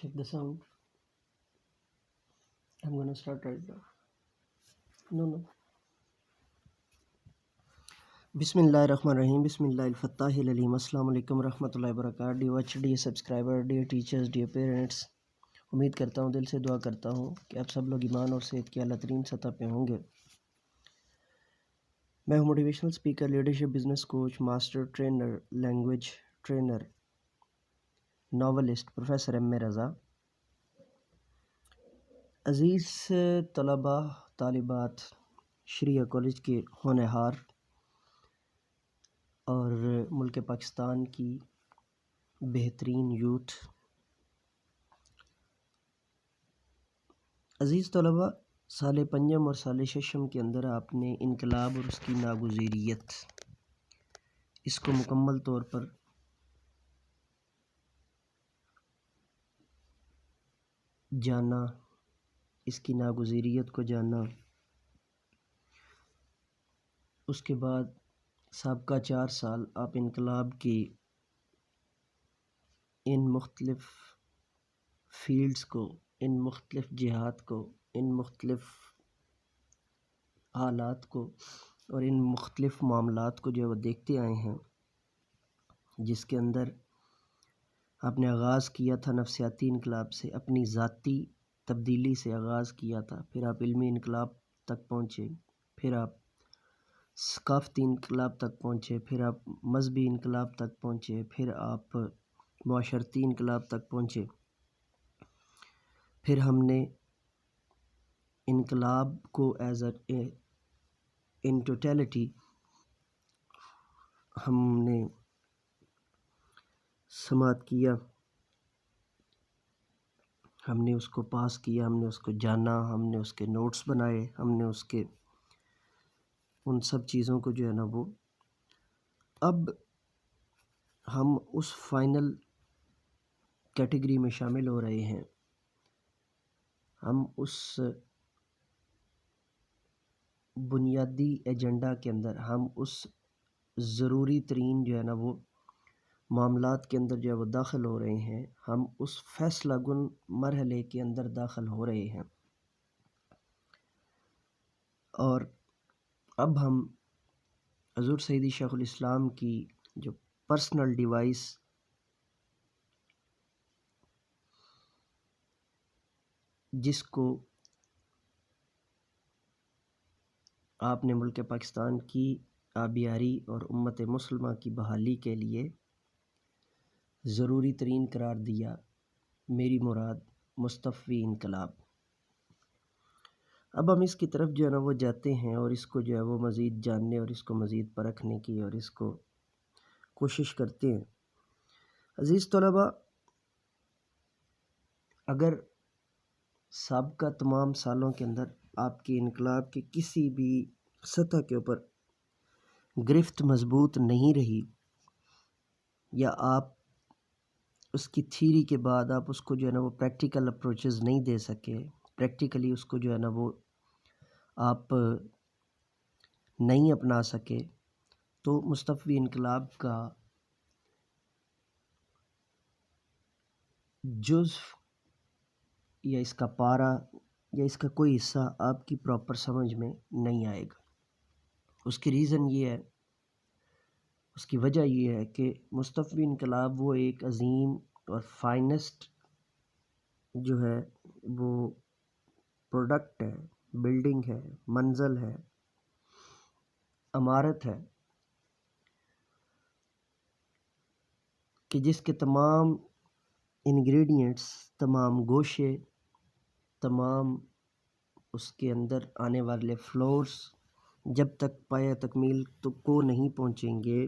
Check the sound. I'm gonna start right now. No. Bismillahirrahmanirrahim. Bismillahil-Fattahil-Alim. Assalamu alaikum warahmatullahi wabarakatuh. Dear watch, dear subscriber, dear teachers, dear parents. امید کرتا ہوں، دل سے دعا کرتا ہوں کہ آپ سب لوگ ایمان اور صحت کی اعلیٰ ترین سطح پہ ہوں گے۔ میں ہوں motivational speaker, leadership business coach, master trainer, language trainer, novelist professor M A Raza. عزیز طلباء، طالبات، شریعہ کالج کے ہونہار اور ملک پاکستان کی بہترین یوتھ، عزیز طلباء، سال پنجم اور سال ششم کے اندر آپ نے انقلاب اور اس کی ناگزیریت اس کو مکمل طور پر جانا، اس کی ناگزیریت کو جانا۔ اس کے بعد سابقہ 4 سال آپ انقلاب کی ان مختلف فیلڈز کو، ان مختلف جہات کو، ان مختلف حالات کو اور ان مختلف معاملات کو جو وہ دیکھتے آئے ہیں، جس کے اندر آپ نے آغاز کیا تھا نفسیاتی انقلاب سے، اپنی ذاتی تبدیلی سے آغاز کیا تھا، پھر آپ علمی انقلاب تک پہنچے، پھر آپ ثقافتی انقلاب تک پہنچے، پھر آپ مذہبی انقلاب تک پہنچے، پھر آپ معاشرتی انقلاب تک پہنچے۔ پھر ہم نے انقلاب کو ایز اے ان ٹوٹیلٹی ہم نے سماعت کیا، ہم نے اس کو پاس کیا، ہم نے اس کو جانا، ہم نے اس کے نوٹس بنائے، ہم نے اس کے ان سب چیزوں کو جو ہے نا وہ اب ہم اس فائنل کیٹیگری میں شامل ہو رہے ہیں۔ ہم اس بنیادی ایجنڈا کے اندر، ہم اس ضروری ترین جو ہے نا وہ معاملات کے اندر جو ہے وہ داخل ہو رہے ہیں، ہم اس فیصلہ کن مرحلے کے اندر داخل ہو رہے ہیں۔ اور اب ہم حضور سیدی شیخ الاسلام کی جو پرسنل ڈیوائس جس کو آپ نے ملک پاکستان کی آبیاری اور امت مسلمہ کی بحالی کے لیے ضروری ترین قرار دیا، میری مراد مصطفی انقلاب۔ اب ہم اس کی طرف جو ہے نا وہ جاتے ہیں اور اس کو جو ہے وہ مزید جاننے اور اس کو مزید پرکھنے کی اور اس کو کوشش کرتے ہیں۔ عزیز طلباء، اگر سابقہ تمام سالوں کے اندر آپ کی انقلاب کی کسی بھی سطح کے اوپر گرفت مضبوط نہیں رہی، یا آپ اس کی تھیری کے بعد آپ اس کو جو ہے نا وہ پریکٹیکل اپروچز نہیں دے سکے، پریکٹیکلی اس کو جو ہے نا وہ آپ نہیں اپنا سکے، تو مصطفی انقلاب کا جزو یا اس کا پارہ یا اس کا کوئی حصہ آپ کی پراپر سمجھ میں نہیں آئے گا۔ اس کی ریزن یہ ہے، اس کی وجہ یہ ہے کہ مصطفی انقلاب وہ ایک عظیم اور فائنسٹ جو ہے وہ پروڈکٹ ہے، بلڈنگ ہے، منزل ہے، عمارت ہے، کہ جس کے تمام انگریڈینٹس، تمام گوشے، تمام اس کے اندر آنے والے فلورز جب تک پایہ تکمیل کو نہیں پہنچیں گے،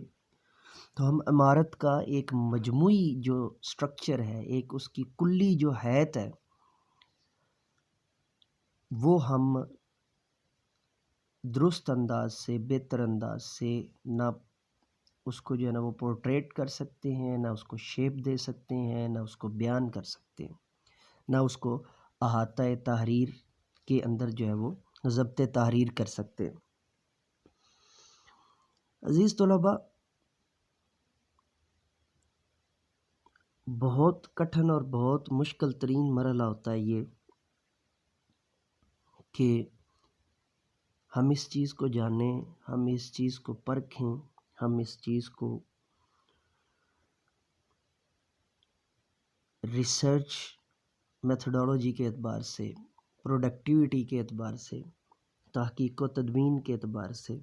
تو ہم عمارت کا ایک مجموعی جو سٹرکچر ہے، ایک اس کی کلی جو حیت ہے، وہ ہم درست انداز سے، بہتر انداز سے نہ اس کو جو ہے نا وہ پورٹریٹ کر سکتے ہیں، نہ اس کو شیپ دے سکتے ہیں، نہ اس کو بیان کر سکتے ہیں، نہ اس کو احاطہ تحریر کے اندر جو ہے وہ ضبط تحریر کر سکتے ہیں۔ عزیز طلباء، بہت کٹھن اور بہت مشکل ترین مرحلہ ہوتا ہے یہ کہ ہم اس چیز کو جانیں، ہم اس چیز کو پرکھیں، ہم اس چیز کو ریسرچ میتھڈالوجی کے اعتبار سے، پروڈکٹیوٹی کے اعتبار سے، تحقیق و تدوین کے اعتبار سے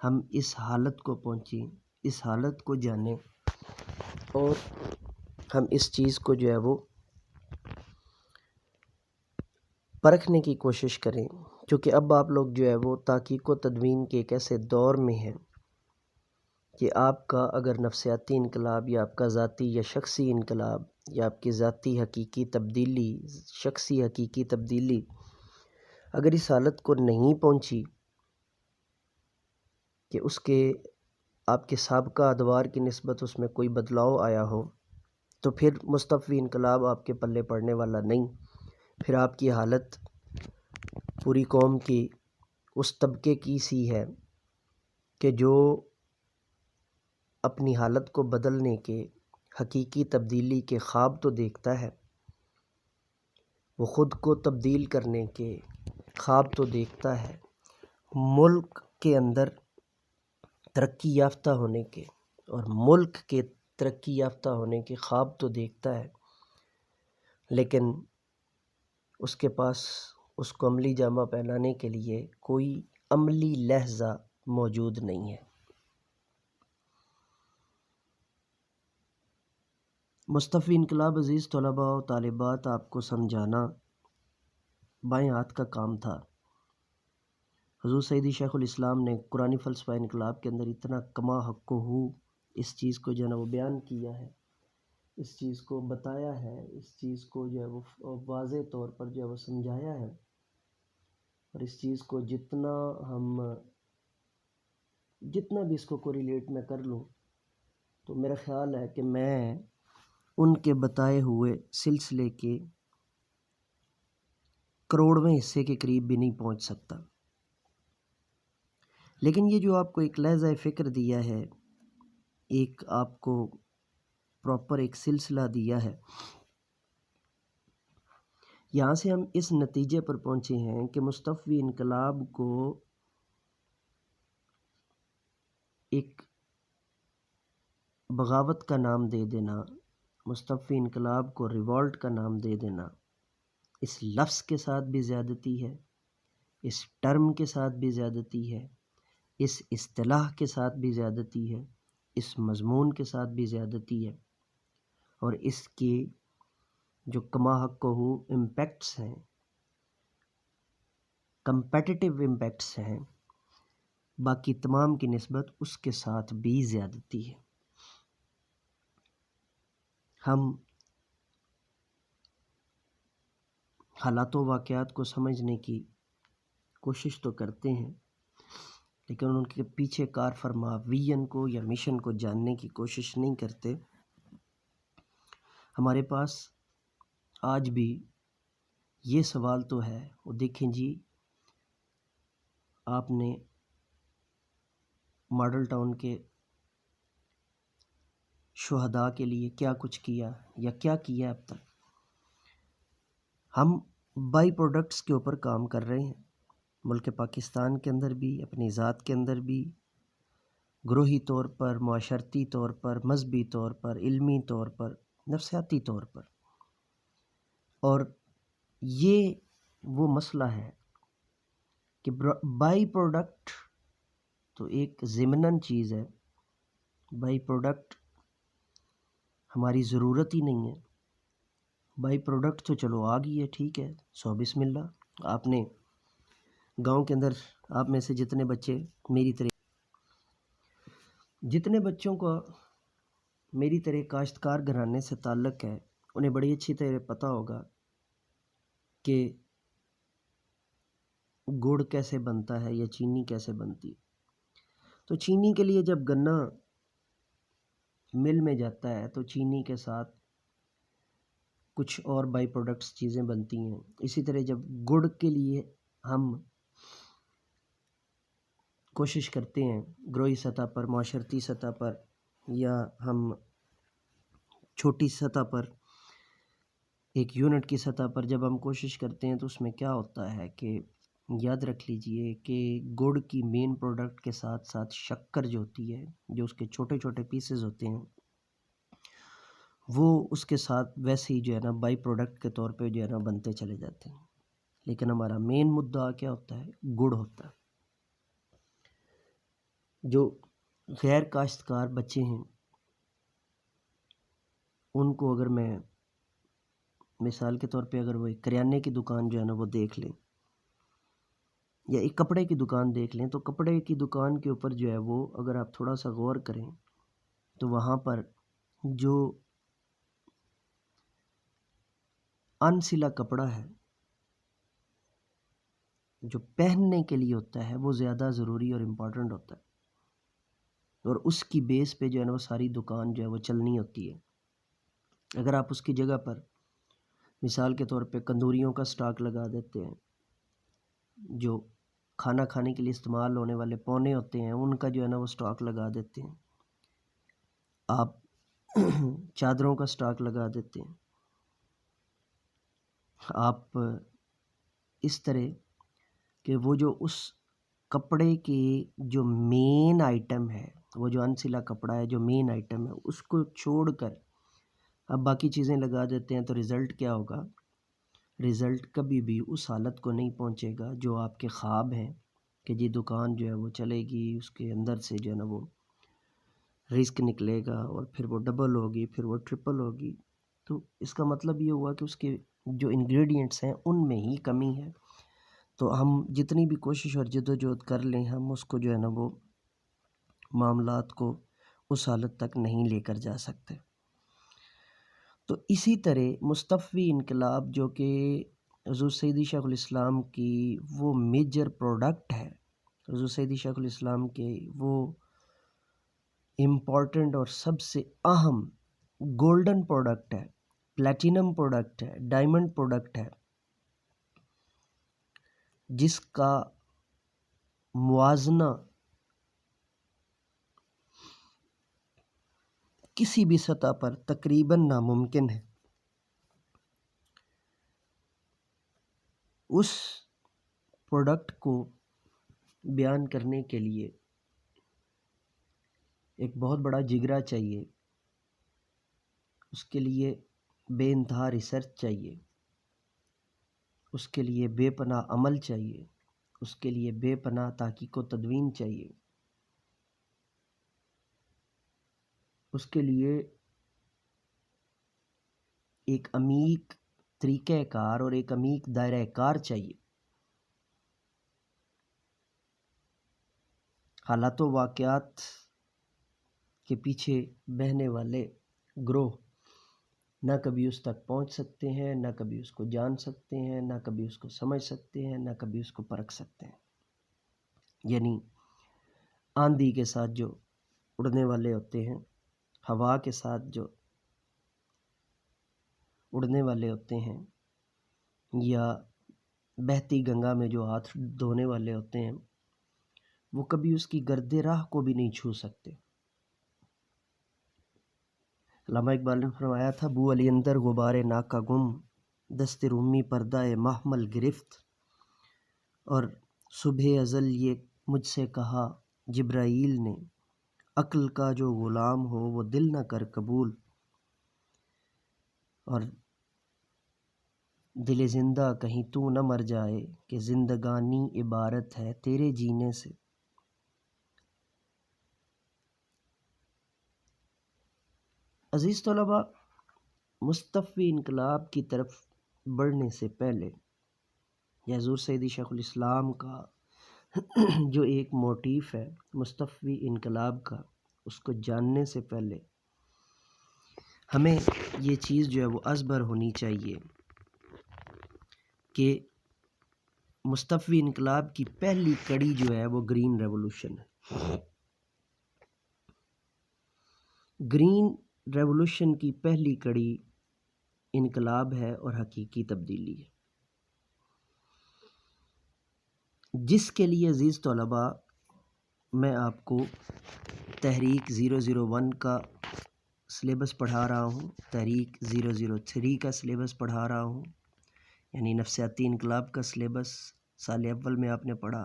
ہم اس حالت کو پہنچیں، اس حالت کو جانیں اور ہم اس چیز کو جو ہے وہ پرکھنے کی کوشش کریں، کیونکہ اب آپ لوگ جو ہے وہ تحقیق و تدوین کے ایک ایسے دور میں ہیں کہ آپ کا اگر نفسیاتی انقلاب یا آپ کا ذاتی یا شخصی انقلاب یا آپ کی ذاتی حقیقی تبدیلی، شخصی حقیقی تبدیلی اگر اس حالت کو نہیں پہنچی کہ اس کے آپ کے سابقہ ادوار کی نسبت اس میں کوئی بدلاؤ آیا ہو، تو پھر مستفی انقلاب آپ کے پلے پڑنے والا نہیں۔ پھر آپ کی حالت پوری قوم کی اس طبقے کی سی ہے کہ جو اپنی حالت کو بدلنے کے، حقیقی تبدیلی کے خواب تو دیکھتا ہے، وہ خود کو تبدیل کرنے کے خواب تو دیکھتا ہے، ملک کے اندر ترقی یافتہ ہونے کے اور ملک کے ترقی یافتہ ہونے کے خواب تو دیکھتا ہے، لیکن اس کے پاس اس کو عملی جامہ پہنانے کے لیے کوئی عملی لہجہ موجود نہیں ہے۔ مستفی انقلاب عزیز طلباء و طالبات، آپ کو سمجھانا بائیں ہاتھ کا کام تھا۔ حضور سیدی شیخ الاسلام نے قرآنی فلسفہ انقلاب کے اندر اتنا کما حق ہو اس چیز کو جو ہے وہ بیان کیا ہے، اس چیز کو بتایا ہے، اس چیز کو جو ہے وہ واضح طور پر جو ہے وہ سمجھایا ہے، اور اس چیز کو جتنا بھی اس کو کوریلیٹ میں کر لوں تو میرا خیال ہے کہ میں ان کے بتائے ہوئے سلسلے کے کروڑویں حصے کے قریب بھی نہیں پہنچ سکتا، لیکن یہ جو آپ کو ایک لہجہ فکر دیا ہے، ایک آپ کو پراپر ایک سلسلہ دیا ہے، یہاں سے ہم اس نتیجے پر پہنچے ہیں کہ مستفی انقلاب کو ایک بغاوت کا نام دے دینا، مستفی انقلاب کو ریوالٹ کا نام دے دینا، اس لفظ کے ساتھ بھی زیادتی ہے، اس ٹرم کے ساتھ بھی زیادتی ہے، اس اصطلاح کے ساتھ بھی زیادتی ہے، اس مضمون کے ساتھ بھی زیادتی ہے، اور اس کے جو کما حق ہو امپیکٹس ہیں، کمپیٹیٹیو امپیکٹس ہیں، باقی تمام کی نسبت اس کے ساتھ بھی زیادتی ہے۔ ہم حالات و واقعات کو سمجھنے کی کوشش تو کرتے ہیں، لیکن ان کے پیچھے کار فرما ویژن کو یا مشن کو جاننے کی کوشش نہیں کرتے۔ ہمارے پاس آج بھی یہ سوال تو ہے، وہ دیکھیں جی آپ نے ماڈل ٹاؤن کے شہداء کے لیے کیا کچھ کیا یا کیا کیا اب تک؟ ہم بائی پروڈکٹس کے اوپر کام کر رہے ہیں، ملک پاکستان کے اندر بھی، اپنی ذات کے اندر بھی، گروہی طور پر، معاشرتی طور پر، مذہبی طور پر، علمی طور پر، نفسیاتی طور پر، اور یہ وہ مسئلہ ہے کہ بائی پروڈکٹ تو ایک ضمناً چیز ہے، بائی پروڈکٹ ہماری ضرورت ہی نہیں ہے، بائی پروڈکٹ تو چلو آ گئی ہے، ٹھیک ہے، سو بسم اللہ۔ آپ نے گاؤں کے اندر آپ میں سے جتنے بچے میری طرح، جتنے بچوں کو میری طرح کاشتکار گھرانے سے تعلق ہے، انہیں بڑی اچھی طرح پتہ ہوگا کہ گڑ کیسے بنتا ہے یا چینی کیسے بنتی ہے۔ تو چینی کے لیے جب گنا مل میں جاتا ہے تو چینی کے ساتھ کچھ اور بائی پروڈکٹس چیزیں بنتی ہیں، اسی طرح جب گڑ کے لیے ہم کوشش کرتے ہیں گروہی سطح پر، معاشرتی سطح پر، یا ہم چھوٹی سطح پر، ایک یونٹ کی سطح پر جب ہم کوشش کرتے ہیں تو اس میں کیا ہوتا ہے کہ یاد رکھ لیجئے کہ گڑ کی مین پروڈکٹ کے ساتھ ساتھ شکر جو ہوتی ہے، جو اس کے چھوٹے چھوٹے پیسز ہوتے ہیں، وہ اس کے ساتھ ویسے ہی جو ہے نا بائی پروڈکٹ کے طور پہ جو ہے نا بنتے چلے جاتے ہیں. لیکن ہمارا مین مدعا کیا ہوتا ہے؟ گڑ ہوتا ہے. جو غیر کاشتکار بچے ہیں ان کو اگر میں مثال کے طور پہ اگر وہ ایک کریانے کی دکان جو ہے نا وہ دیکھ لیں یا ایک کپڑے کی دکان دیکھ لیں، تو کپڑے کی دکان کے اوپر جو ہے وہ اگر آپ تھوڑا سا غور کریں تو وہاں پر جو انسلا کپڑا ہے جو پہننے کے لیے ہوتا ہے وہ زیادہ ضروری اور امپورٹنٹ ہوتا ہے، اور اس کی بیس پہ جو ہے نا وہ ساری دکان جو ہے وہ چلنی ہوتی ہے. اگر آپ اس کی جگہ پر مثال کے طور پہ کندوریوں کا سٹاک لگا دیتے ہیں، جو کھانا کھانے کے لیے استعمال ہونے والے پونے ہوتے ہیں ان کا جو ہے نا وہ سٹاک لگا دیتے ہیں، آپ چادروں کا سٹاک لگا دیتے ہیں، آپ اس طرح کہ وہ جو اس کپڑے کی جو مین آئٹم ہے، وہ جو انسلا کپڑا ہے جو مین آئٹم ہے، اس کو چھوڑ کر اب باقی چیزیں لگا دیتے ہیں، تو رزلٹ کیا ہوگا؟ رزلٹ کبھی بھی اس حالت کو نہیں پہنچے گا جو آپ کے خواب ہیں کہ جی دکان جو ہے وہ چلے گی، اس کے اندر سے جو ہے نا وہ رزق نکلے گا اور پھر وہ ڈبل ہوگی، پھر وہ ٹرپل ہوگی. تو اس کا مطلب یہ ہوا کہ اس کے جو انگریڈینٹس ہیں ان میں ہی کمی ہے. تو ہم جتنی بھی کوشش اور جدوجہد کر لیں، ہم اس کو جو ہے نا وہ معاملات کو اس حالت تک نہیں لے کر جا سکتے. تو اسی طرح مصطفی انقلاب جو کہ حضور سیدی شیخ الاسلام کی وہ میجر پروڈکٹ ہے، حضور سیدی شیخ الاسلام کے وہ امپورٹنٹ اور سب سے اہم گولڈن پروڈکٹ ہے، پلیٹینم پروڈکٹ ہے، ڈائمنڈ پروڈکٹ ہے، جس کا موازنہ کسی بھی سطح پر تقریباً ناممکن ہے. اس پروڈکٹ کو بیان کرنے کے لیے ایک بہت بڑا جگرا چاہیے، اس کے لیے بے انتہا ریسرچ چاہیے، اس کے لیے بے پناہ عمل چاہیے، اس کے لیے بے پناہ تحقیق و تدوین چاہیے، اس کے لیے ایک عمیق طریقہ کار اور ایک عمیق دائرہ کار چاہیے. حالات و واقعات کے پیچھے بہنے والے گروہ نہ کبھی اس تک پہنچ سکتے ہیں، نہ کبھی اس کو جان سکتے ہیں، نہ کبھی اس کو سمجھ سکتے ہیں، نہ کبھی اس کو پرکھ سکتے ہیں. یعنی آندھی کے ساتھ جو اڑنے والے ہوتے ہیں، ہوا کے ساتھ جو اڑنے والے ہوتے ہیں، یا بہتی گنگا میں جو ہاتھ دھونے والے ہوتے ہیں، وہ کبھی اس کی گرد راہ کو بھی نہیں چھو سکتے. علامہ اقبال نے فرمایا تھا، بو علی اندر غبار ناکا گم، دست رومی پردہ محمل گرفت. اور صبح ازل یہ مجھ سے کہا جبرائیل نے، عقل کا جو غلام ہو وہ دل نہ کر قبول. اور دل زندہ کہیں تو نہ مر جائے کہ زندگانی عبارت ہے تیرے جینے سے. عزیز طلباء، مصطفی انقلاب کی طرف بڑھنے سے پہلے یا حضور سیدی شیخ الاسلام کا جو ایک موٹیف ہے مصطفی انقلاب کا، اس کو جاننے سے پہلے ہمیں یہ چیز جو ہے وہ ازبر ہونی چاہیے کہ مصطفی انقلاب کی پہلی کڑی جو ہے وہ گرین ریولوشن ہے. گرین ریولوشن کی پہلی کڑی انقلاب ہے اور حقیقی تبدیلی ہے، جس کے لیے عزیز طلباء میں آپ کو تحریک 001 کا سلیبس پڑھا رہا ہوں، تحریک 003 کا سلیبس پڑھا رہا ہوں، یعنی نفسیاتی انقلاب کا سلیبس سال اول میں آپ نے پڑھا۔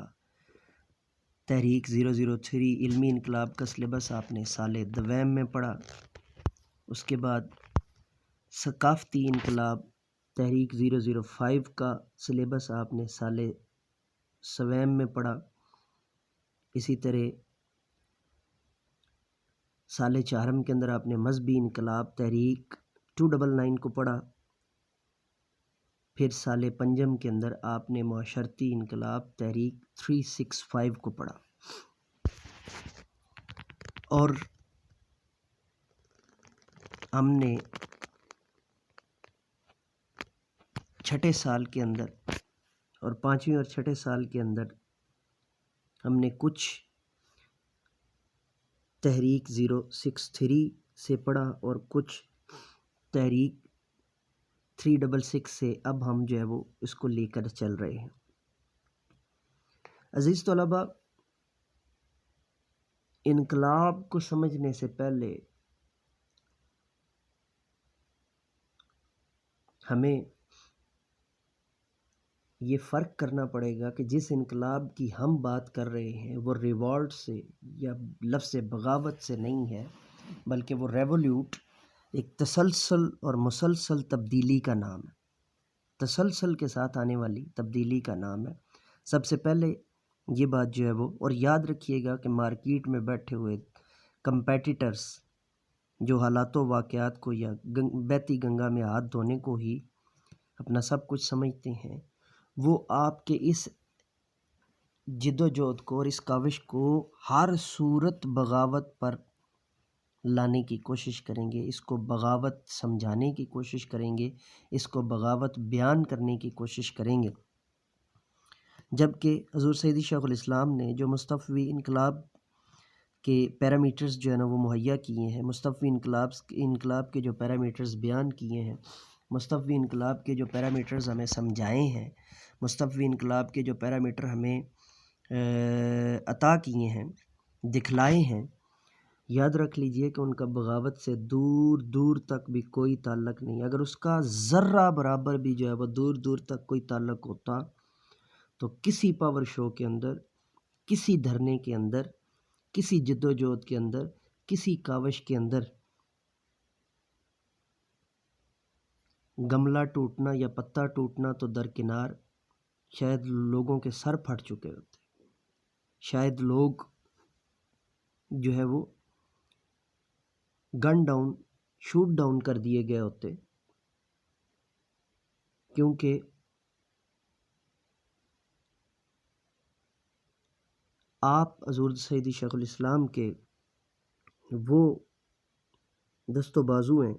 تحریک 003 علمی انقلاب کا سلیبس آپ نے سال دویم میں پڑھا۔ اس کے بعد ثقافتی انقلاب تحریک 005 کا سلیبس آپ نے سال سویم میں پڑھا۔ اسی طرح سال چہارم کے اندر آپ نے مذہبی انقلاب تحریک 299 کو پڑھا۔ پھر سال پنجم کے اندر آپ نے معاشرتی انقلاب تحریک 365 کو پڑھا۔ اور ہم نے چھٹے سال کے اندر اور پانچویں اور چھٹے سال کے اندر ہم نے کچھ تحریک 063 سے پڑھا اور کچھ تحریک 366 سے اب ہم جو ہے وہ اس کو لے کر چل رہے ہیں۔ عزیز طلباء، انقلاب کو سمجھنے سے پہلے ہمیں یہ فرق کرنا پڑے گا کہ جس انقلاب کی ہم بات کر رہے ہیں وہ ریوالٹ سے یا لفظ بغاوت سے نہیں ہے، بلکہ وہ ریولیوٹ ایک تسلسل اور مسلسل تبدیلی کا نام ہے، تسلسل کے ساتھ آنے والی تبدیلی کا نام ہے۔ سب سے پہلے یہ بات جو ہے وہ، اور یاد رکھیے گا کہ مارکیٹ میں بیٹھے ہوئے کمپیٹیٹرز جو حالات و واقعات کو یا بہتی گنگا میں ہاتھ دھونے کو ہی اپنا سب کچھ سمجھتے ہیں، وہ آپ کے اس جد و جہد کو اور اس کاوش کو ہر صورت بغاوت پر لانے کی کوشش کریں گے، اس کو بغاوت سمجھانے کی کوشش کریں گے، اس کو بغاوت بیان کرنے کی کوشش کریں گے۔ جبکہ حضور سیدی شیخ الاسلام نے جو مصطفی انقلاب کے پیرامیٹرز جو ہے نا وہ مہیا کیے ہیں، مصطفی انقلاب کے جو پیرامیٹرز بیان کیے ہیں، مصطفی انقلاب کے جو پیرامیٹرز ہمیں سمجھائے ہیں، مصطفی انقلاب کے جو پیرامیٹر ہمیں عطا کیے ہیں، دکھلائے ہیں، یاد رکھ لیجئے کہ ان کا بغاوت سے دور دور تک بھی کوئی تعلق نہیں۔ اگر اس کا ذرہ برابر بھی جو ہے وہ دور دور تک کوئی تعلق ہوتا تو کسی پاور شو کے اندر، کسی دھرنے کے اندر، کسی جد و جہد کے اندر، کسی کاوش کے اندر گملہ ٹوٹنا یا پتا ٹوٹنا تو درکنار، شاید لوگوں کے سر پھٹ چکے ہوتے، شاید لوگ جو ہے وہ گن ڈاؤن، شوٹ ڈاؤن کر دیے گئے ہوتے، کیونکہ آپ حضور سیدی شیخ الاسلام کے وہ دست و بازو ہیں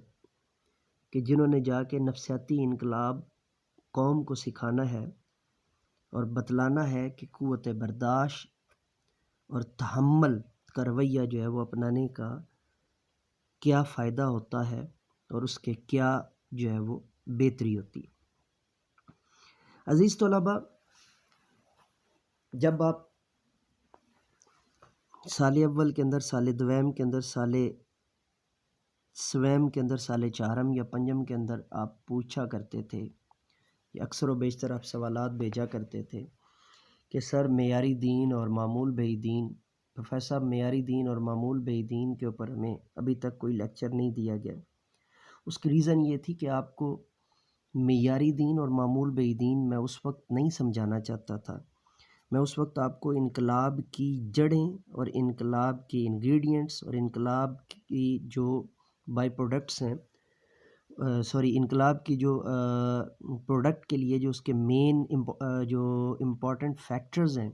کہ جنہوں نے جا کے نفسیاتی انقلاب قوم کو سکھانا ہے اور بتلانا ہے کہ قوت برداشت اور تحمل کا رویہ جو ہے وہ اپنانے کا کیا فائدہ ہوتا ہے اور اس کے کیا جو ہے وہ بہتری ہوتی ہے۔ عزیز طلباء، جب آپ سال اول کے اندر، سال دویم کے اندر، سال سویم کے اندر، سال چہارم یا پنجم کے اندر آپ پوچھا کرتے تھے، یا اکثر و بیشتر آپ سوالات بھیجا کرتے تھے کہ سر معیاری دین اور معمول بے دین، پروفیسر صاحب معیاری دین اور معمول بے دین کے اوپر ہمیں ابھی تک کوئی لیکچر نہیں دیا گیا۔ اس کی ریزن یہ تھی کہ آپ کو معیاری دین اور معمول بے دین میں اس وقت نہیں سمجھانا چاہتا تھا، میں اس وقت آپ کو انقلاب کی جڑیں اور انقلاب کے انگریڈینٹس اور انقلاب کی جو بائی پروڈکٹس ہیں، انقلاب کی جو پروڈکٹ کے لیے جو اس کے مین جو امپورٹنٹ فیکٹرز ہیں،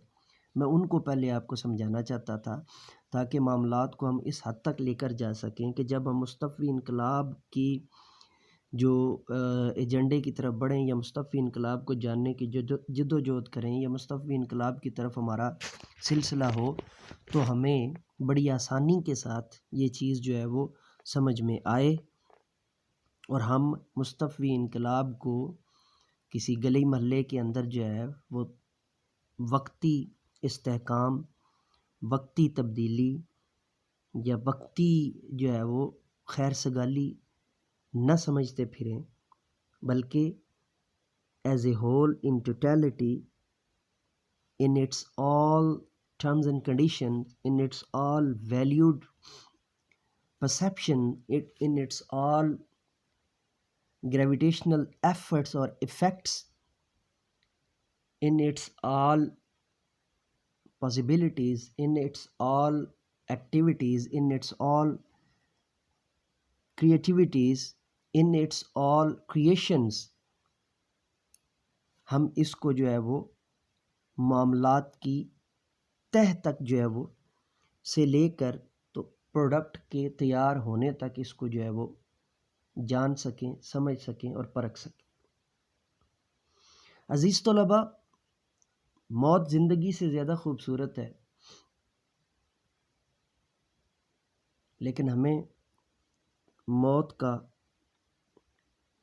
میں ان کو پہلے آپ کو سمجھانا چاہتا تھا تاکہ معاملات کو ہم اس حد تک لے کر جا سکیں کہ جب ہم مصطفی انقلاب کی جو ایجنڈے کی طرف بڑھیں یا مصطفی انقلاب کو جاننے کی جد و جہد کریں یا مصطفی انقلاب کی طرف ہمارا سلسلہ ہو تو ہمیں بڑی آسانی کے ساتھ یہ چیز جو ہے وہ سمجھ میں آئے اور ہم مصطفی انقلاب کو کسی گلی محلے کے اندر جو ہے وہ وقتی استحکام، وقتی تبدیلی یا وقتی جو ہے وہ خیر سگالی نہ سمجھتے پھریں، بلکہ as a whole in totality, in its all terms and conditions, in its all valued perception, in its all gravitational efforts or effects, in its all possibilities, in its all activities, in its all creativities, in its all creations، ہم اس کو جو ہے وہ معاملات کی تہ تک جو ہے وہ سے لے کر تو پروڈکٹ کے تیار ہونے تک اس کو جو ہے وہ جان سکیں، سمجھ سکیں اور پرکھ سکیں۔ عزیز طلباء، موت زندگی سے زیادہ خوبصورت ہے، لیکن ہمیں موت کا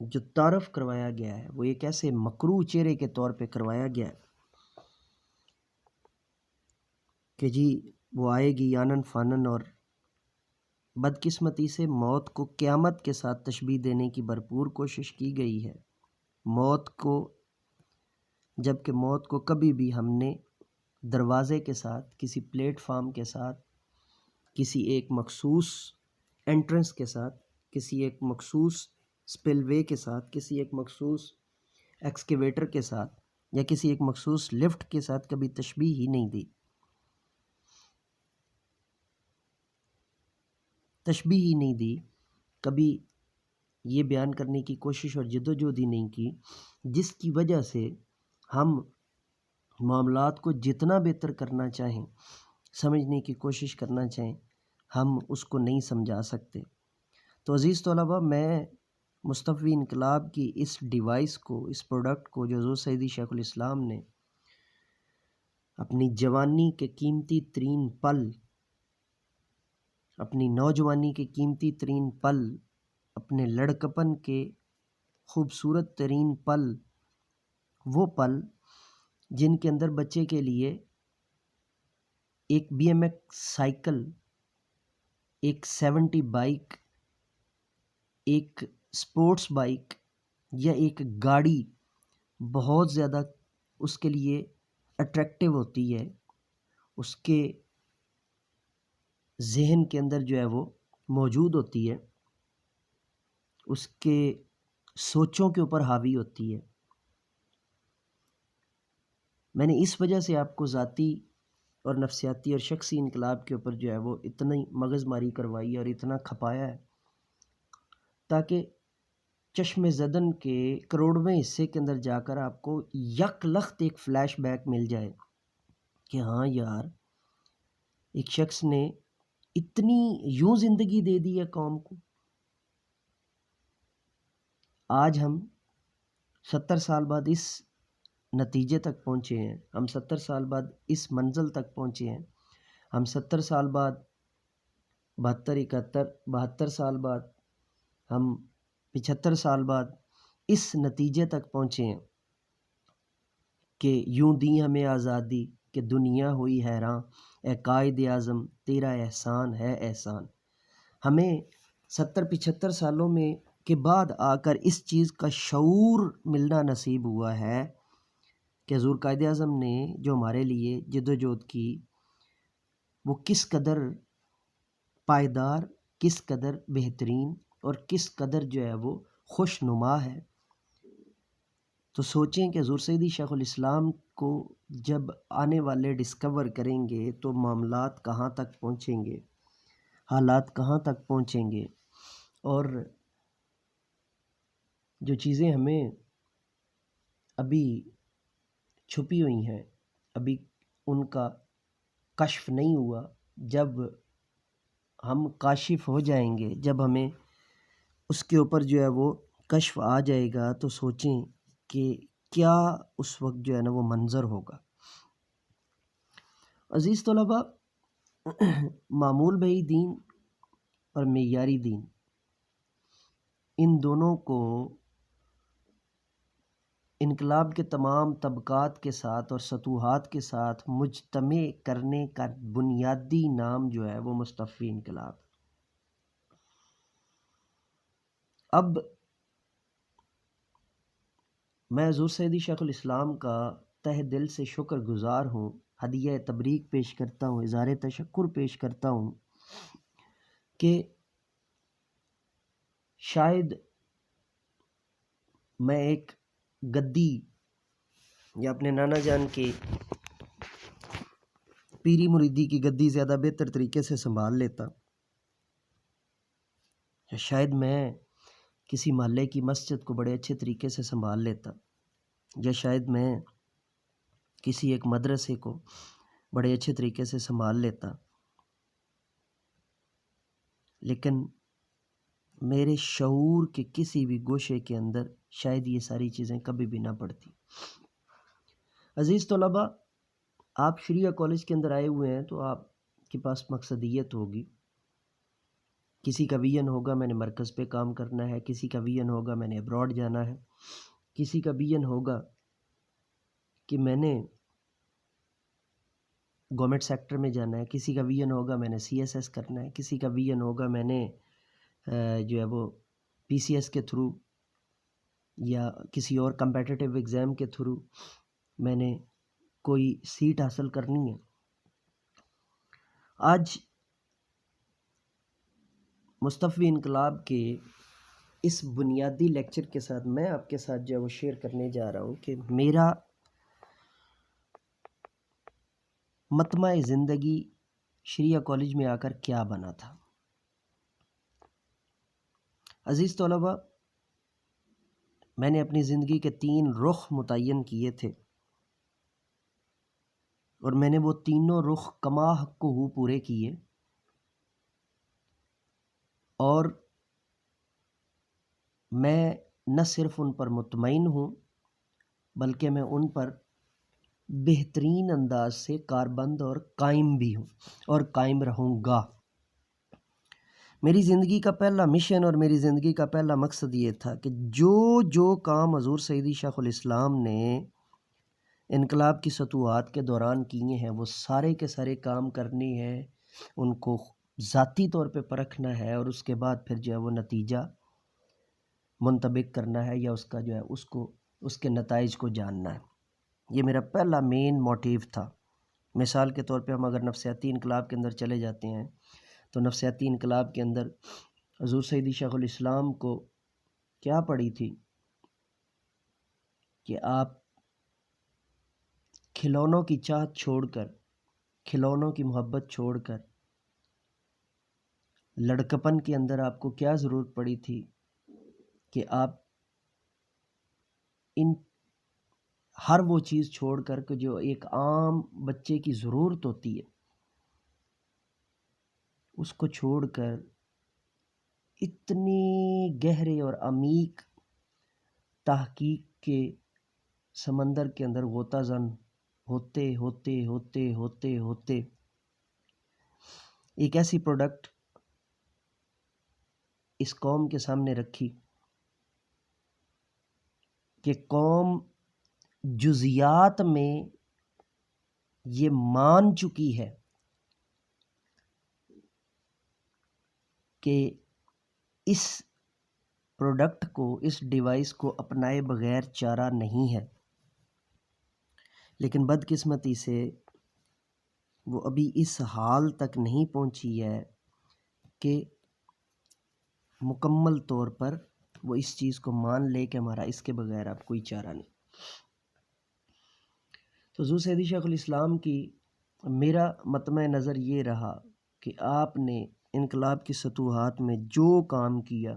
جو تعارف کروایا گیا ہے وہ ایک ایسے مکروہ چہرے کے طور پہ کروایا گیا ہے کہ جی وہ آئے گی یانن فانن، اور بدقسمتی سے موت کو قیامت کے ساتھ تشبیہ دینے کی بھرپور کوشش کی گئی ہے۔ موت کو، جبکہ موت کو کبھی بھی ہم نے دروازے کے ساتھ، کسی پلیٹ فارم کے ساتھ، کسی ایک مخصوص انٹرنس کے ساتھ، کسی ایک مخصوص سپل وے کے ساتھ، کسی ایک مخصوص ایکسکیویٹر کے ساتھ یا کسی ایک مخصوص لفٹ کے ساتھ کبھی تشبیہ ہی نہیں دی، تشبیہ ہی نہیں دی، کبھی یہ بیان کرنے کی کوشش اور جدوجہد ہی نہیں کی، جس کی وجہ سے ہم معاملات کو جتنا بہتر کرنا چاہیں، سمجھنے کی کوشش کرنا چاہیں، ہم اس کو نہیں سمجھا سکتے۔ تو عزیز طلباء، میں مصطفی انقلاب کی اس ڈیوائس کو، اس پروڈکٹ کو جو حضور سیدی شیخ الاسلام نے اپنی جوانی کے قیمتی ترین پل، اپنی نوجوانی کے قیمتی ترین پل، اپنے لڑکپن کے خوبصورت ترین پل، وہ پل جن کے اندر بچے کے لیے ایک BMX سائیکل، ایک 70 بائک، ایک سپورٹس بائک یا ایک گاڑی بہت زیادہ اس کے لیے اٹریکٹیو ہوتی ہے، اس کے ذہن کے اندر جو ہے وہ موجود ہوتی ہے، اس کے سوچوں کے اوپر حاوی ہوتی ہے۔ میں نے اس وجہ سے آپ کو ذاتی اور نفسیاتی اور شخصی انقلاب کے اوپر جو ہے وہ اتنی مغز ماری کروائی اور اتنا کھپایا ہے تاکہ چشم زدن کے کروڑویں حصے کے اندر جا کر آپ کو یک لخت ایک فلیش بیک مل جائے کہ ہاں یار، ایک شخص نے اتنی یوں زندگی دے دی ہے قوم کو۔ آج ہم 70 سال بعد اس نتیجے تک پہنچے ہیں، ہم 70 سال بعد اس منزل تک پہنچے ہیں، ہم 70 سال بعد 72 سال بعد، ہم 75 سال بعد اس نتیجے تک پہنچے ہیں کہ یوں دی ہمیں آزادی کہ دنیا ہوئی حیراں، اے قائد اعظم تیرا احسان ہے احسان۔ ہمیں 70-75 سالوں میں کے بعد آ کر اس چیز کا شعور ملنا نصیب ہوا ہے کہ حضور قائد اعظم نے جو ہمارے لیے جدوجہد کی وہ کس قدر پائیدار، کس قدر بہترین اور کس قدر جو ہے وہ خوش نما ہے۔ تو سوچیں کہ حضور سیدی شیخ الاسلام کو جب آنے والے ڈسکور کریں گے تو معاملات کہاں تک پہنچیں گے، حالات کہاں تک پہنچیں گے، اور جو چیزیں ہمیں ابھی چھپی ہوئی ہیں، ابھی ان کا کشف نہیں ہوا، جب ہم کاشف ہو جائیں گے، جب ہمیں اس کے اوپر جو ہے وہ کشف آ جائے گا تو سوچیں کہ کیا اس وقت جو ہے نا وہ منظر ہوگا۔ عزیز طلباء، معمول بھائی دین اور معیاری دین، ان دونوں کو انقلاب کے تمام طبقات کے ساتھ اور سطوحات کے ساتھ مجتمع کرنے کا بنیادی نام جو ہے وہ مصطفی انقلاب۔ اب میں حضور سیدی شیخ الاسلام کا تہ دل سے شکر گزار ہوں، ہدیہ تبریک پیش کرتا ہوں، اظہار تشکر پیش کرتا ہوں کہ شاید میں ایک گدی یا اپنے نانا جان کی پیری مریدی کی گدی زیادہ بہتر طریقے سے سنبھال لیتا، یا شاید میں کسی محلے کی مسجد کو بڑے اچھے طریقے سے سنبھال لیتا، یا شاید میں کسی ایک مدرسے کو بڑے اچھے طریقے سے سنبھال لیتا، لیکن میرے شعور کے کسی بھی گوشے کے اندر شاید یہ ساری چیزیں کبھی بھی نہ پڑتی۔ عزیز طلباء، آپ شریعہ کالج کے اندر آئے ہوئے ہیں تو آپ کے پاس مقصدیت ہوگی، کسی کا ویژن ہوگا میں نے مرکز پہ کام کرنا ہے، کسی کا ویژن ہوگا میں نے ابراڈ جانا ہے، کسی کا ویژن ہوگا کہ میں نے گورنمنٹ سیکٹر میں جانا ہے، کسی کا ویژن ہوگا میں نے CSS کرنا ہے، کسی کا ویژن ہوگا میں نے جو ہے وہ PCS کے تھرو یا کسی اور کمپیٹیٹیو ایگزام کے تھرو میں نے کوئی سیٹ حاصل کرنی ہے۔ آج مصطفی انقلاب کے اس بنیادی لیکچر کے ساتھ میں آپ کے ساتھ جو ہے وہ شیئر کرنے جا رہا ہوں کہ میرا مطمع زندگی شریعہ کالج میں آ کر کیا بنا تھا۔ عزیز طلباء، میں نے اپنی زندگی کے 3 رخ متعین کیے تھے، اور میں نے وہ تینوں رخ کما حق ہو پورے کیے، اور میں نہ صرف ان پر مطمئن ہوں بلکہ میں ان پر بہترین انداز سے کاربند اور قائم بھی ہوں اور قائم رہوں گا۔ میری زندگی کا پہلا مشن اور میری زندگی کا پہلا مقصد یہ تھا کہ جو کام حضور سیدی شیخ الاسلام نے انقلاب کی ستوحات کے دوران کیے ہیں وہ سارے کے سارے کام کرنے ہیں، ان کو ذاتی طور پہ پرکھنا ہے، اور اس کے بعد پھر جو ہے وہ نتیجہ منطبق کرنا ہے، یا اس کا جو ہے اس کے نتائج کو جاننا ہے۔ یہ میرا پہلا مین موٹیو تھا۔ مثال کے طور پہ ہم اگر نفسیاتی انقلاب کے اندر چلے جاتے ہیں تو نفسیاتی انقلاب کے اندر حضور سیدی شیخ الاسلام کو کیا پڑی تھی کہ آپ کھلونوں کی چاہت چھوڑ کر، کھلونوں کی محبت چھوڑ کر، لڑکپن کے اندر آپ کو کیا ضرورت پڑی تھی کہ آپ ان ہر وہ چیز چھوڑ کر کہ جو ایک عام بچے کی ضرورت ہوتی ہے اس کو چھوڑ کر اتنی گہرے اور عمیق تحقیق کے سمندر کے اندر غوطہ زن ہوتے ہوتے ہوتے ہوتے ہوتے ایک ایسی پروڈکٹ اس قوم کے سامنے رکھی کہ قوم جزیات میں یہ مان چکی ہے کہ اس پروڈکٹ کو، اس ڈیوائس کو اپنائے بغیر چارہ نہیں ہے، لیکن بدقسمتی سے وہ ابھی اس حال تک نہیں پہنچی ہے کہ مکمل طور پر وہ اس چیز کو مان لے کہ ہمارا اس کے بغیر اب کوئی چارہ نہیں۔ تو حضور سیدی شیخ الاسلام کی میرا مطمع نظر یہ رہا کہ آپ نے انقلاب کی ستوحات میں جو کام کیا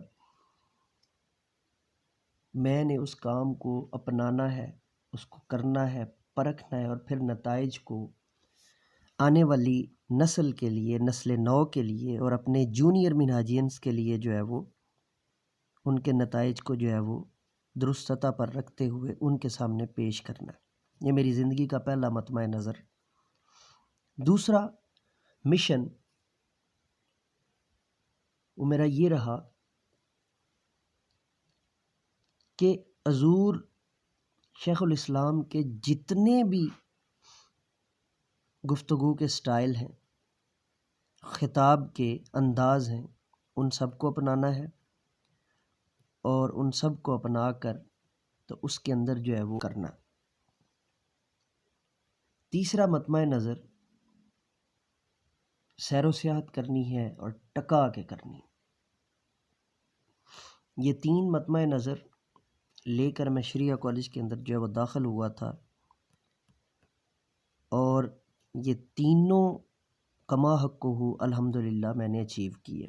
میں نے اس کام کو اپنانا ہے، اس کو کرنا ہے، پرکھنا ہے، اور پھر نتائج کو آنے والی نسل کے لیے، نسل نو کے لیے اور اپنے جونیئر منہاجینس کے لیے جو ہے وہ ان کے نتائج کو جو ہے وہ درست سطح پر رکھتے ہوئے ان کے سامنے پیش کرنا ہے۔ یہ میری زندگی کا پہلا مطمع نظر۔ دوسرا مشن وہ میرا یہ رہا کہ حضور شیخ الاسلام کے جتنے بھی گفتگو کے سٹائل ہیں، خطاب کے انداز ہیں، ان سب کو اپنانا ہے، اور ان سب کو اپنا کر تو اس کے اندر جو ہے وہ کرنا۔ تیسرا مطمع نظر سیر و سیاحت کرنی ہے اور ٹکا کے کرنی۔ یہ 3 مطمع نظر لے کر میں شریعہ کالج کے اندر جو ہے وہ داخل ہوا تھا، اور یہ تینوں کما حق کو ہو الحمدللہ میں نے اچیو کیے۔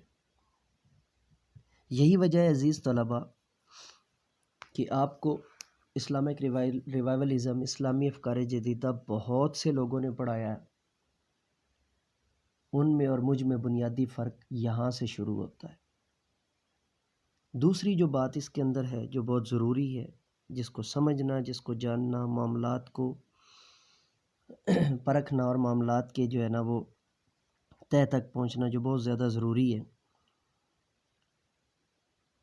یہی وجہ ہے عزیز طلباء کہ آپ کو اسلامک ریوائولزم، اسلامی افکار جدیدہ بہت سے لوگوں نے پڑھایا ہے، ان میں اور مجھ میں بنیادی فرق یہاں سے شروع ہوتا ہے۔ دوسری جو بات اس کے اندر ہے جو بہت ضروری ہے، جس کو سمجھنا، جس کو جاننا، معاملات کو پرکھنا اور معاملات کے جو ہے نا وہ تہ تک پہنچنا جو بہت زیادہ ضروری ہے،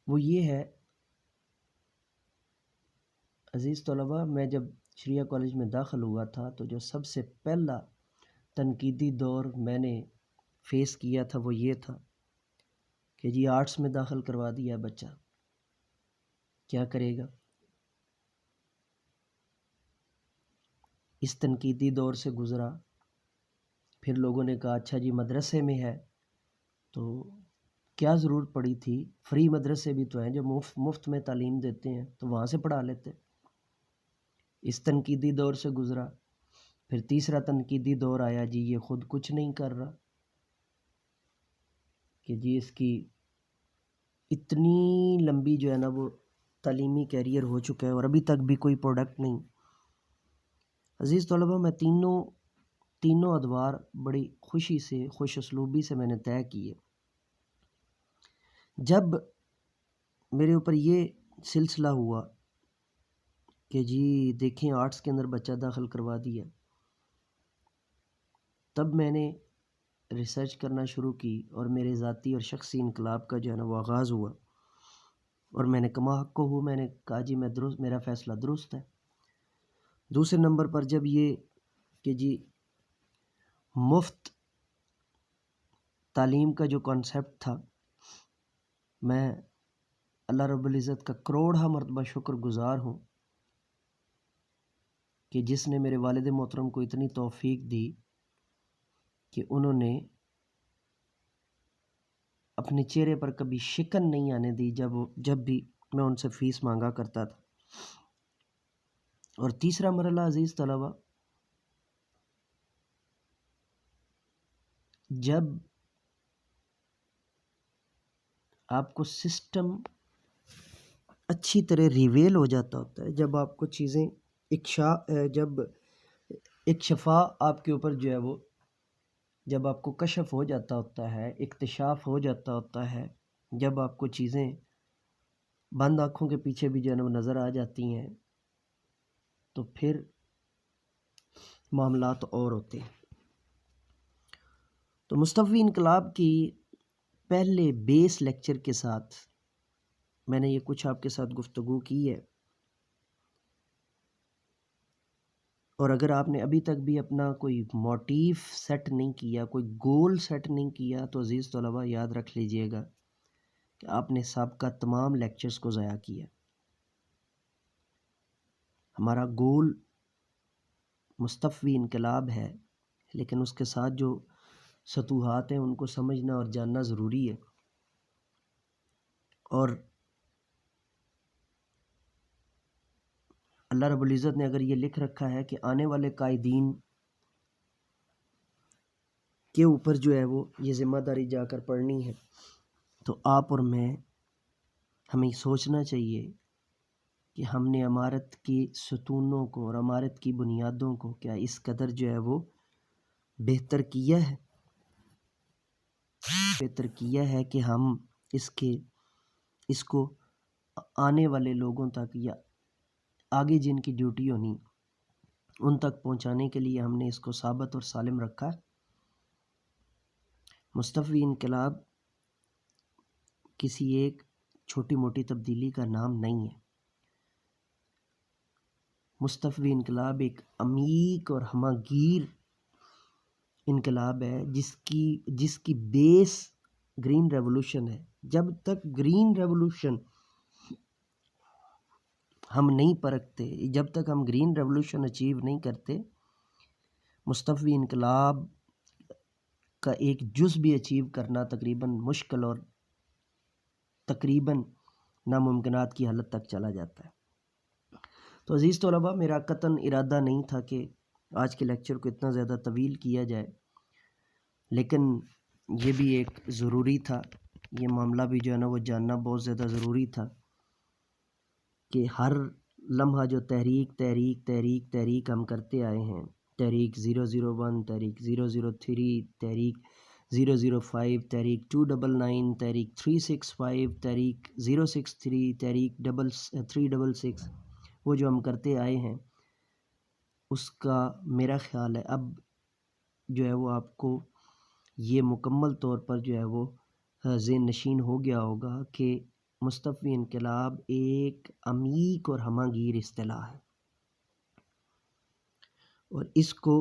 وہ یہ ہے عزیز طلباء، میں جب شریعہ کالج میں داخل ہوا تھا تو جو سب سے پہلا تنقیدی دور میں نے فیس کیا تھا وہ یہ تھا کہ جی آرٹس میں داخل کروا دیا بچہ، کیا کرے گا؟ اس تنقیدی دور سے گزرا، پھر لوگوں نے کہا اچھا جی مدرسے میں ہے تو کیا ضرورت پڑی تھی، فری مدرسے بھی تو ہیں جو مفت میں تعلیم دیتے ہیں، تو وہاں سے پڑھا لیتے۔ اس تنقیدی دور سے گزرا، پھر تیسرا تنقیدی دور آیا، جی یہ خود کچھ نہیں کر رہا، کہ جی اس کی اتنی لمبی جو ہے نا وہ تعلیمی کیریئر ہو چکا ہے اور ابھی تک بھی کوئی پروڈکٹ نہیں۔ عزیز طلباء، میں تینوں ادوار بڑی خوشی سے، خوش اسلوبی سے میں نے طے کیے۔ جب میرے اوپر یہ سلسلہ ہوا کہ جی دیکھیں آرٹس کے اندر بچہ داخل کروا دیا، تب میں نے ریسرچ کرنا شروع کی اور میرے ذاتی اور شخصی انقلاب کا جو ہے نا وہ آغاز ہوا، اور میں نے کما حق کو ہوں، میں نے کہا جی میرا فیصلہ درست ہے۔ دوسرے نمبر پر جب یہ کہ جی مفت تعلیم کا جو کانسیپٹ تھا، میں اللہ رب العزت کا کروڑہ مرتبہ شکر گزار ہوں کہ جس نے میرے والد محترم کو اتنی توفیق دی کہ انہوں نے اپنے چہرے پر کبھی شکن نہیں آنے دی جب بھی میں ان سے فیس مانگا کرتا تھا۔ اور تیسرا مرحلہ عزیز طلباء، جب آپ کو سسٹم اچھی طرح ریویل ہو جاتا ہوتا ہے، جب آپ کو چیزیں جب اکشفا آپ کے اوپر جو ہے وہ، جب آپ کو کشف ہو جاتا ہوتا ہے، اکتشاف ہو جاتا ہوتا ہے، جب آپ کو چیزیں بند آنکھوں کے پیچھے بھی جو ہے نا وہ نظر آ جاتی ہیں، تو پھر معاملات اور ہوتے ہیں۔ تو مصطفی انقلاب کی پہلے بیس لیکچر کے ساتھ میں نے یہ کچھ آپ کے ساتھ گفتگو کی ہے، اور اگر آپ نے ابھی تک بھی اپنا کوئی موٹیف سیٹ نہیں کیا، کوئی گول سیٹ نہیں کیا، تو عزیز طلباء یاد رکھ لیجئے گا کہ آپ نے سابقہ تمام لیکچرز کو ضائع کیا۔ ہمارا گول مصطفی انقلاب ہے، لیکن اس کے ساتھ جو سطوحات ہیں ان کو سمجھنا اور جاننا ضروری ہے۔ اور اللہ رب العزت نے اگر یہ لکھ رکھا ہے کہ آنے والے قائدین کے اوپر جو ہے وہ یہ ذمہ داری جا کر پڑنی ہے، تو آپ اور میں ہمیں سوچنا چاہیے کہ ہم نے عمارت کی ستونوں کو اور عمارت کی بنیادوں کو کیا اس قدر جو ہے وہ بہتر کیا ہے کہ ہم اس کو آنے والے لوگوں تک یا آگے جن کی ڈیوٹی ہونی ان تک پہنچانے کے لیے ہم نے اس کو ثابت اور سالم رکھا۔ مصطفی انقلاب کسی ایک چھوٹی موٹی تبدیلی کا نام نہیں ہے۔ مصطفی انقلاب ایک عمیق اور ہمہ گیر انقلاب ہے جس کی بیس گرین ریولوشن ہے۔ جب تک گرین ریولوشن ہم نہیں پرکھتے، جب تک ہم گرین ریولوشن اچیو نہیں کرتے، مصطفی انقلاب کا ایک جز بھی اچیو کرنا تقریباً مشکل اور تقریباً ناممکنات کی حالت تک چلا جاتا ہے۔ تو عزیز طلباء، میرا قطعاً ارادہ نہیں تھا کہ آج کے لیکچر کو اتنا زیادہ طویل کیا جائے، لیکن یہ بھی ایک ضروری تھا، یہ معاملہ بھی جو ہے نا وہ جاننا بہت زیادہ ضروری تھا کہ ہر لمحہ جو تحریک تحریک تحریک تحریک ہم کرتے آئے ہیں، تحریک 001، تحریک 003، تحریک 005، تحریک 299، تحریک 365، تحریک 063، تحریک 366، وہ جو ہم کرتے آئے ہیں اس کا میرا خیال ہے اب جو ہے وہ آپ کو یہ مکمل طور پر جو ہے وہ ذہن نشین ہو گیا ہوگا کہ مصطفی انقلاب ایک عمیق اور ہمہ گیر اصطلاح ہے، اور اس کو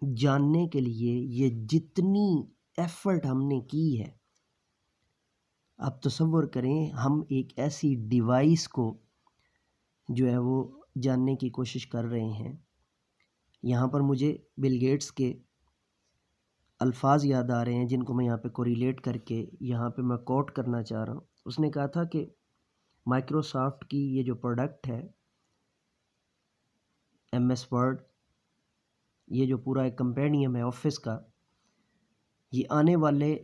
جاننے کے لیے یہ جتنی ایفرٹ ہم نے کی ہے، آپ تصور کریں ہم ایک ایسی ڈیوائس کو جو ہے وہ جاننے کی کوشش کر رہے ہیں۔ یہاں پر مجھے بل گیٹس کے الفاظ یاد آ رہے ہیں جن کو میں یہاں پہ کوریلیٹ کر کے یہاں پہ میں کوٹ کرنا چاہ رہا ہوں۔ اس نے کہا تھا کہ مائکروسافٹ کی یہ جو پروڈکٹ ہے ایم ایس ورڈ، یہ جو پورا ایک کمپینیم ہے آفس کا، یہ آنے والے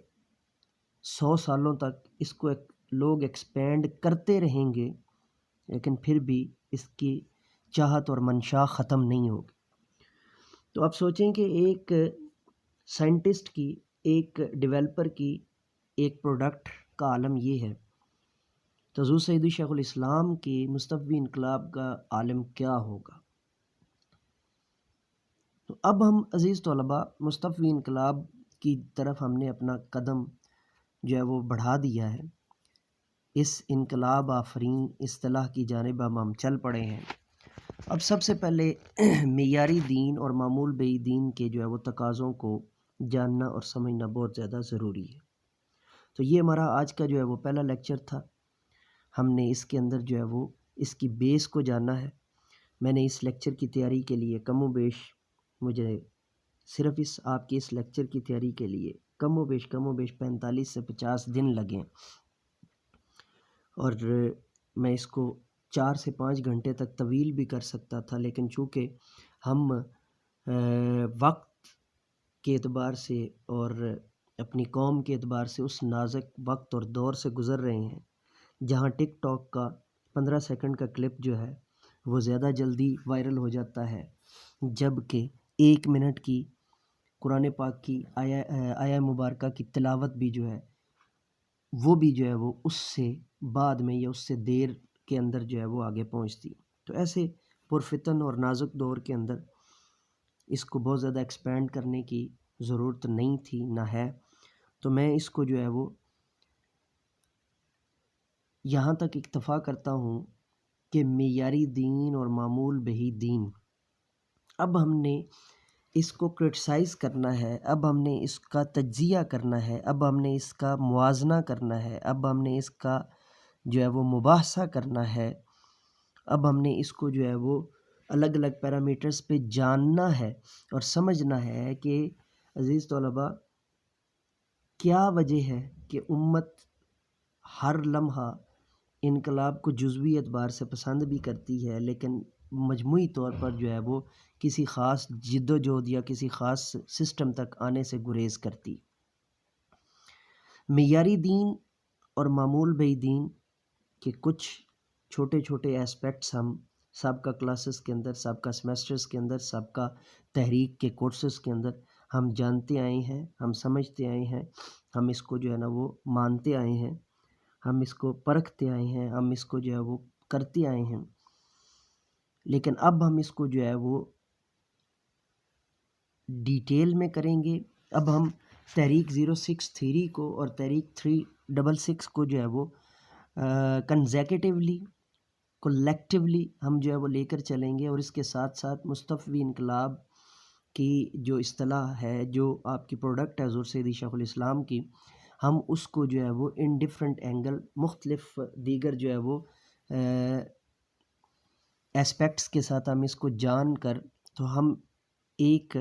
100 سالوں تک اس کو لوگ ایکسپینڈ کرتے رہیں گے، لیکن پھر بھی اس کی چاہت اور منشا ختم نہیں ہوگی۔ تو آپ سوچیں کہ ایک سائنٹسٹ کی، ایک ڈیولپر کی ایک پروڈکٹ کا عالم یہ ہے، تو حضور سیدی شیخ الاسلام کی مصطفی انقلاب کا عالم کیا ہوگا؟ تو اب ہم عزیز طلباء مصطفی انقلاب کی طرف ہم نے اپنا قدم جو ہے وہ بڑھا دیا ہے، اس انقلاب آفرین اصطلاح کی جانب ہم چل پڑے ہیں۔ اب سب سے پہلے معیاری دین اور معمول بئی دین کے جو ہے وہ تقاضوں کو جاننا اور سمجھنا بہت زیادہ ضروری ہے۔ تو یہ ہمارا آج کا جو ہے وہ پہلا لیکچر تھا، ہم نے اس کے اندر جو ہے وہ اس کی بیس کو جانا ہے۔ میں نے اس لیکچر کی تیاری کے لیے کم و بیش مجھے صرف آپ کی اس لیکچر کی تیاری کے لیے کم و بیش 45 سے 50 دن لگے، اور میں اس کو 4 سے 5 گھنٹے تک طویل بھی کر سکتا تھا، لیکن چونکہ ہم وقت کے اعتبار سے اور اپنی قوم کے اعتبار سے اس نازک وقت اور دور سے گزر رہے ہیں جہاں ٹک ٹاک کا 15 سیکنڈ کا کلپ جو ہے وہ زیادہ جلدی وائرل ہو جاتا ہے، جبکہ 1 منٹ کی قرآن پاک کی آیہ مبارکہ کی تلاوت بھی جو ہے وہ بھی جو ہے وہ اس سے بعد میں یا اس سے دیر کے اندر جو ہے وہ آگے پہنچتی۔ تو ایسے پرفتن اور نازک دور کے اندر اس کو بہت زیادہ ایکسپینڈ کرنے کی ضرورت نہیں تھی، نہ ہے، تو میں اس کو جو ہے وہ یہاں تک اکتفا کرتا ہوں کہ معیاری دین اور معمول بہی دین، اب ہم نے اس کو کرٹیسائز کرنا ہے، اب ہم نے اس کا تجزیہ کرنا ہے، اب ہم نے اس کا موازنہ کرنا ہے، اب ہم نے اس کا جو ہے وہ مباحثہ کرنا ہے، اب ہم نے اس کو جو ہے وہ الگ الگ پیرامیٹرز پہ جاننا ہے اور سمجھنا ہے کہ عزیز طلباء کیا وجہ ہے کہ امت ہر لمحہ انقلاب کو جزوی اعتبار سے پسند بھی کرتی ہے، لیکن مجموعی طور پر جو ہے وہ کسی خاص جد و جہد یا کسی خاص سسٹم تک آنے سے گریز کرتی۔ معیاری دین اور معمول بئی دین کے کچھ چھوٹے چھوٹے اسپیکٹس ہم سابقہ کلاسز کے اندر، سابقہ سمیسٹرز کے اندر، سابقہ تحریک کے کورسز کے اندر ہم جانتے آئے ہیں، ہم سمجھتے آئے ہیں، ہم اس کو جو ہے نا وہ مانتے آئے ہیں، ہم اس کو پرکھتے آئے ہیں، ہم اس کو جو ہے وہ کرتے آئے ہیں، لیکن اب ہم اس کو جو ہے وہ ڈیٹیل میں کریں گے۔ اب ہم تحریک 063 کو اور تحریک 366 کو جو ہے وہ کنزیکٹیولی، کولیکٹیولی ہم جو ہے وہ لے کر چلیں گے، اور اس کے ساتھ ساتھ مصطفی انقلاب کی جو اصطلاح ہے، جو آپ کی پروڈکٹ ہے حضور سیدی شیخ الاسلام کی، ہم اس کو جو ہے وہ ان ڈفرینٹ اینگل، مختلف دیگر جو ہے وہ ایسپیکٹس کے ساتھ ہم اس کو جان کر تو ہم ایک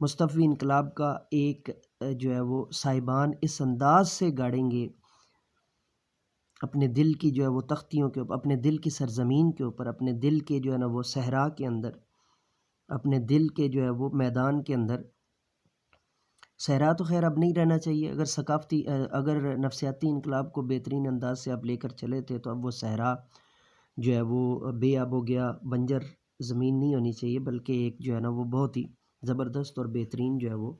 مصطفی انقلاب کا ایک جو ہے وہ سائبان اس انداز سے گاڑیں گے اپنے دل کی جو ہے وہ تختیوں کے اوپر، اپنے دل کی سرزمین کے اوپر، اپنے دل کے جو ہے نا وہ صحرا کے اندر، اپنے دل کے جو ہے وہ میدان کے اندر. صحرا تو خیر اب نہیں رہنا چاہیے، اگر نفسیاتی انقلاب کو بہترین انداز سے آپ لے کر چلے تھے تو اب وہ صحرا جو ہے وہ بے آب ہو گیا، بنجر زمین نہیں ہونی چاہیے، بلکہ ایک جو ہے نا وہ بہت ہی زبردست اور بہترین جو ہے وہ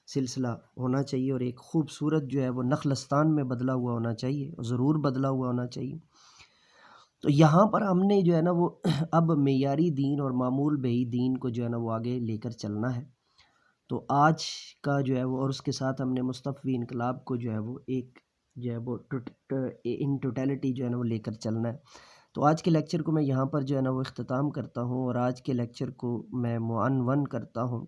سلسلہ ہونا چاہیے، اور ایک خوبصورت جو ہے وہ نخلستان میں بدلا ہوا ہونا چاہیے، ضرور بدلا ہوا ہونا چاہیے. تو یہاں پر ہم نے جو ہے نا وہ اب معیاری دین اور معمول بہی دین کو جو ہے نا وہ آگے لے کر چلنا ہے. تو آج کا جو ہے وہ، اور اس کے ساتھ ہم نے مصطفی انقلاب کو جو ہے وہ ایک جو ہے وہ ان ٹوٹیلٹی جو ہے نا وہ لے کر چلنا ہے. تو آج کے لیکچر کو میں یہاں پر جو ہے نا وہ اختتام کرتا ہوں، اور آج کے لیکچر کو میں معنون کرتا ہوں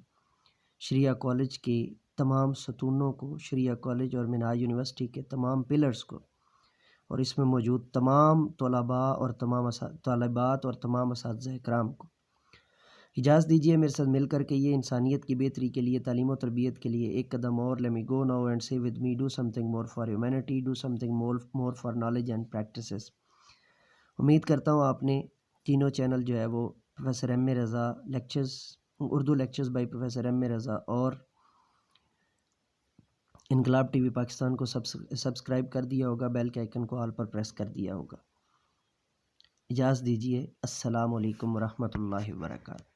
شریعہ کالج کے تمام ستونوں کو، شریعہ کالج اور منہاج یونیورسٹی کے تمام پلرز کو، اور اس میں موجود تمام طلباء اور تمام طالبات اور تمام اساتذہ کرام کو. اجازت دیجیے میرے ساتھ مل کر کے یہ انسانیت کی بہتری کے لیے، تعلیم و تربیت کے لیے ایک قدم اور. let me go now and say with me, do something more for humanity, do something more for knowledge and practices. امید کرتا ہوں آپ نے تینوں چینل جو ہے وہ professor M A Raza lectures, Urdu lectures by professor M A Raza اور انقلاب ٹی وی پاکستان کو سبسکرائب کر دیا ہوگا، بیل کے آئیکن کو آل پر پریس کر دیا ہوگا. اجازت دیجیے، السلام علیکم ورحمۃ اللہ وبرکاتہ.